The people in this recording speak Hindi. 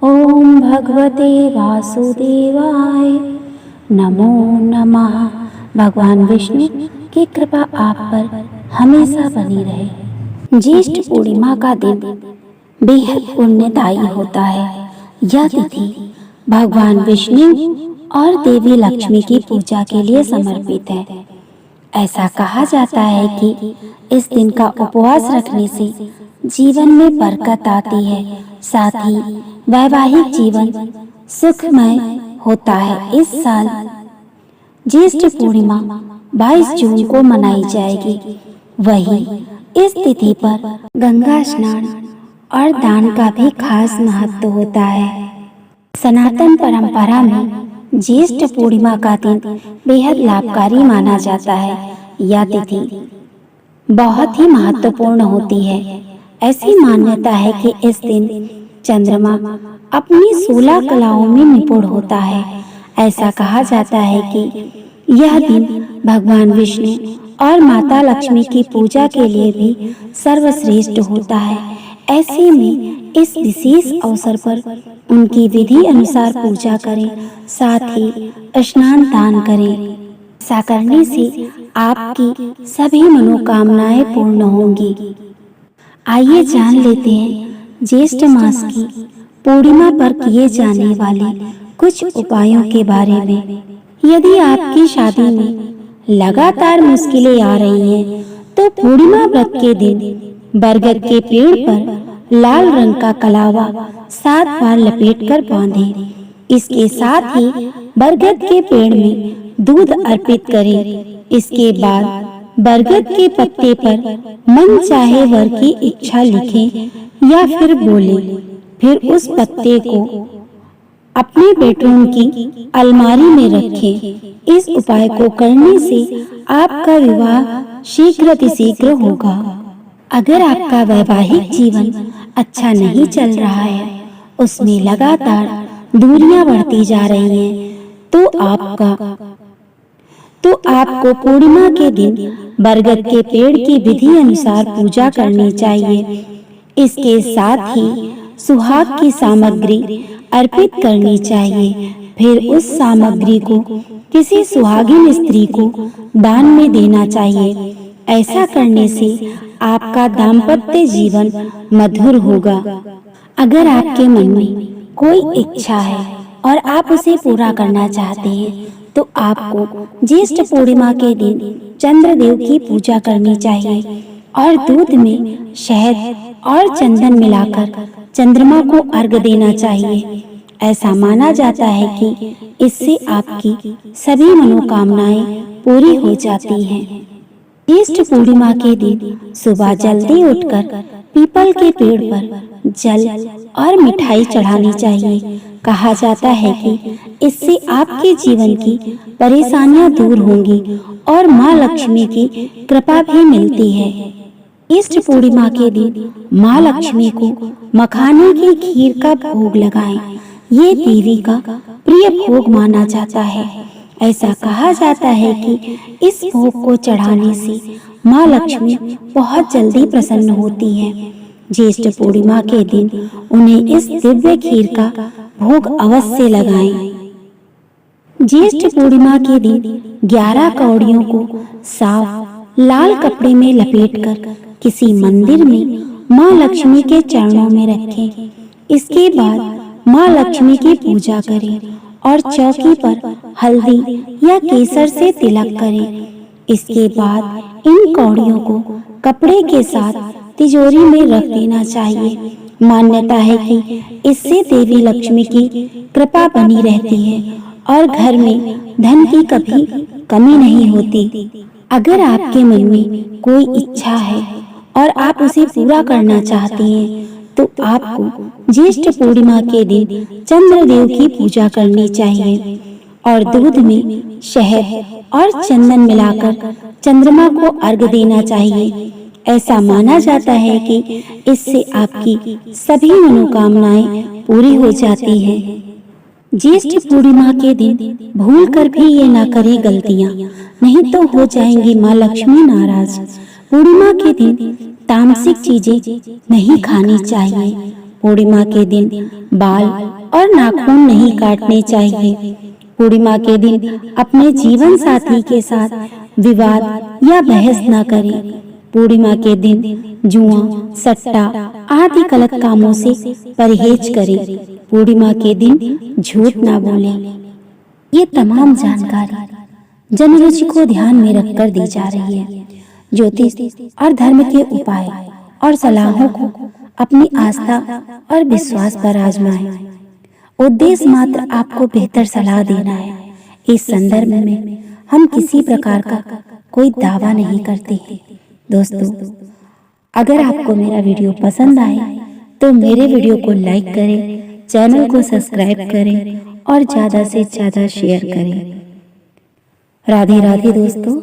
ओम भगवते वासुदेवाय नमो नमः। भगवान विष्णु की कृपा आप पर हमेशा बनी रहे। ज्येष्ठ पूर्णिमा का दिन बेहद पुण्यदायी होता है। यह तिथि भगवान विष्णु और देवी लक्ष्मी की पूजा के लिए समर्पित है। ऐसा कहा जाता है कि इस दिन का उपवास रखने से जीवन में बरकत आती है, साथ ही वैवाहिक जीवन सुखमय होता है। इस साल ज्येष्ठ पूर्णिमा 22 जून को मनाई जाएगी। वहीं इस तिथि पर गंगा स्नान और दान का भी खास महत्व होता है। सनातन परंपरा में ज्येष्ठ पूर्णिमा का दिन बेहद लाभकारी माना जाता है। यह तिथि बहुत ही महत्वपूर्ण होती है। ऐसी मान्यता है कि इस दिन चंद्रमा अपनी 16 कलाओं में निपुण होता है। ऐसा कहा जाता है कि यह दिन भगवान विष्णु और माता लक्ष्मी की पूजा के लिए भी सर्वश्रेष्ठ होता है। ऐसे में इस विशेष अवसर पर उनकी विधि अनुसार पूजा करें, साथ ही स्नान दान करें। ऐसा करने से आपकी सभी मनोकामनाएं पूर्ण होंगी। आइए जान लेते हैं ज्येष्ठ मास की पूर्णिमा पर किए जाने वाले कुछ उपायों के बारे में। यदि आपकी शादी में लगातार मुश्किलें आ रही हैं, तो पूर्णिमा व्रत के दिन बरगद के पेड़ पर लाल रंग का कलावा 7 बार लपेटकर बांधें। इसके साथ ही बरगद के पेड़ में दूध अर्पित करें। इसके बाद बरगद के पत्ते पर मन चाहे वर की इच्छा लिखें या फिर बोलें। फिर उस पत्ते को अपने बेडरूम की अलमारी में रखें। इस उपाय को करने से आपका विवाह शीघ्र होगा। अगर आपका वैवाहिक जीवन अच्छा नहीं चल रहा है, उसमें लगातार दूरियां बढ़ती जा रही हैं, तो आपको पूर्णिमा के दिन बरगद के पेड़ की विधि अनुसार पूजा करनी चाहिए। इसके साथ ही सुहाग की सामग्री अर्पित करनी चाहिए। फिर उस सामग्री को किसी सुहागिन स्त्री को दान में देना चाहिए। ऐसा करने से आपका दाम्पत्य जीवन मधुर होगा। अगर आपके मन में कोई इच्छा है और आप उसे पूरा करना चाहते हैं, तो आपको ज्येष्ठ पूर्णिमा के दिन चंद्रदेव की पूजा करनी चाहिए और दूध में शहद और चंदन मिलाकर चंद्रमा को अर्घ देना चाहिए। ऐसा माना जाता है कि इससे आपकी सभी मनोकामनाएं पूरी हो जाती हैं। ज्येष्ठ पूर्णिमा के दिन सुबह जल्दी उठकर पीपल के पेड़ पर जल और मिठाई चढ़ानी चाहिए। कहा जाता है कि इससे आपके जीवन की परेशानियां दूर होंगी और माँ लक्ष्मी की कृपा भी मिलती है। ज्येष्ठ पूर्णिमा के दिन माँ लक्ष्मी को मखाने की खीर का भोग लगाएं। ये देवी का प्रिय भोग माना जाता है। ऐसा कहा जाता है कि इस भोग को चढ़ाने से माँ लक्ष्मी बहुत जल्दी प्रसन्न होती है। ज्येष्ठ पूर्णिमा के दिन उन्हें इस दिव्य खीर का भोग अवश्य लगाएं। ज्येष्ठ पूर्णिमा के दिन 11 कौड़ियों को साफ लाल कपड़े में लपेटकर किसी मंदिर में माँ लक्ष्मी के चरणों में रखें। इसके बाद माँ लक्ष्मी की पूजा करें और चौकी पर हल्दी या केसर से तिलक करें। इसके बाद इन कौड़ियों को कपड़े के साथ तिजोरी में रख देना चाहिए। मान्यता है कि इससे देवी लक्ष्मी की कृपा बनी रहती है और घर में धन की कभी कमी नहीं होती। अगर आपके मन में कोई इच्छा है और आप उसे पूरा करना चाहते हैं, तो आपको ज्येष्ठ पूर्णिमा के दिन चंद्रदेव की पूजा करनी चाहिए और दूध में शहद और चंदन मिलाकर चंद्रमा को अर्घ देना चाहिए। ऐसा माना जाता है कि इससे आपकी सभी मनोकामनाएं पूरी हो जाती हैं। ज्येष्ठ पूर्णिमा के दिन भूल कर भी ये ना करें गलतियां, नहीं तो हो जाएंगी माँ लक्ष्मी नाराज। पूर्णिमा के दिन तामसिक चीजें नहीं खानी चाहिए पूर्णिमा के दिन बाल और नाखून नहीं काटने चाहिए। पूर्णिमा के दिन अपने जीवन साथी के साथ विवाद या बहस न करें। पूर्णिमा के दिन जुआ, सट्टा आदि गलत कामों से परहेज करें। पूर्णिमा के दिन झूठ ना बोलें। ये तमाम जानकारी जनरुचि को ध्यान में रखकर दी जा रही है। ज्योतिष और धर्म के उपाय और सलाहों को अपनी आस्था और विश्वास पर आजमाएं। उद्देश्य मात्र आपको बेहतर सलाह देना है। इस संदर्भ में हम किसी प्रकार का कोई दावा नहीं करते हैं। दोस्तों, अगर आपको मेरा वीडियो पसंद आए तो मेरे वीडियो को लाइक करें, चैनल को सब्सक्राइब करें और ज़्यादा से ज़्यादा शेयर करें। राधे राधे दोस्तों।